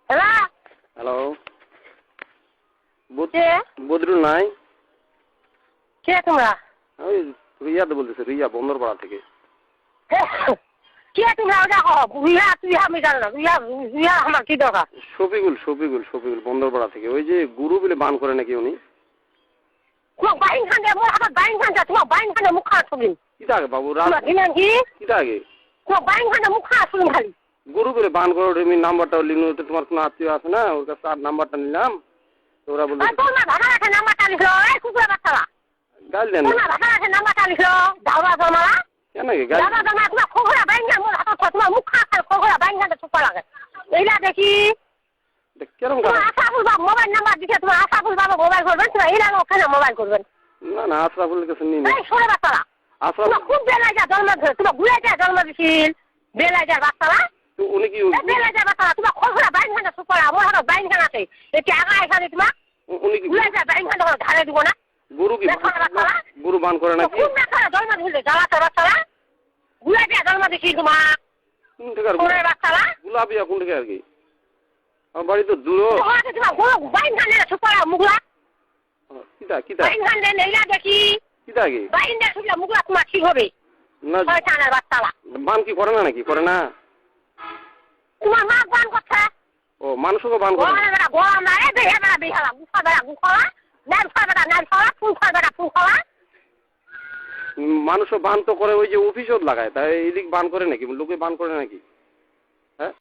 Hello hello কে বদরুল নাই? কে তোমরা? ওই রিয়া তো বলতেছে, রিয়া বন্দরপাড়া থেকে। কে তোমরা? ওটা রিয়া তুই আমি জানো না। রিয়া রিয়া আমার কি দরকার? শফিকুল বন্দরপাড়া থেকে। ওই যে গুরু বলে বান করে নাকি উনি? তোমার বাইন খান মোর হাতত বাইন খান তোমার বাইন খান মুখ খা শুনিন। কি থাকে বাবু তোমার দিলেন কি? কি থাকে? তোমার বাইন খান মুখ খা শুনিন খালি। গুরু বলে বান করো, তুমি নাম্বারটা লিখলো তো, তোমার কোনো আত্মীয় আছে না, ওর কাছে আর নাম্বারটা নিলাম। তো ওরা বললো তোমার ভাষা রাখে নাম্বারটা লিখলো। এই কুকুরের বাচ্চারা গাল দেন। তোমার ভাষা রাখে নাম্বারটা লিখলো। দাওয়া জমালা কেন গাল? দাওয়া জমা তোমার খোখরা বাইন খান মোর হাতত তোমার মুখ খা খোখরা বাইন খান চুপ লাগে। এইলা দেখি কেরম তোমার আশাফুল বাবু মোবাইল নাম্বার দিছে। তোমার আশাফুল বাবু মোবাইল করবেন, তোমার এইলা ওখানে মোবাইল করবেন। না আশরাফুলের কাছে নিন। এই সরে বাচ্চারা তোমার খুব বেলায় যা জন্ম ধরে তোমার বুড়ে যা জন্ম দিছিল। বেলায় যা বাচ্চারা উনি কি বেলায় যা বাচ্চারা তোমার খোখরা বাইন খান চুপ করা। আমার হাতত বাইন খান আছে। এটি আগা এখানে তোমার উনি কি বুড়ে যা বাইন খান তখন ঘাড়ে দিব না। গুরু কি গুরু বান করে নাকি? খুব বাচ্চারা জন্ম দিছিল জ্বালাতে বাচ্চারা বুড়ে যা জন্ম দিছিল তোমার কোন থেকে সরে বাচ্চারা গুলাবিয়া কোন থেকে আর কি? আমার বাড়ি তো দূর। তোমার বাইন খান চুপ করা মুগলা কিতা বাইন খান দেন এইলা দেখি কিতা কি বাইন দেখলে মুগলা তোমার ঠিক হবে না? শয়তানের বাচ্চারা বান কি করে না নাকি? করে না? তোমার মা বান করছে। ও মানুষকে বান করে? গরম না এ বেহে বেড়া বেহালা গুছা বেড়া গুছলা নাম ছয় বেড়া নাম ছলা ফুল ছয় বেড়া ফুল ছলা। মানুষ বান তো করে, ওই যে অফিসত লাগায়, তাই এদিক বান করে নাকি? লোকে বান করে নাকি? হ্যাঁ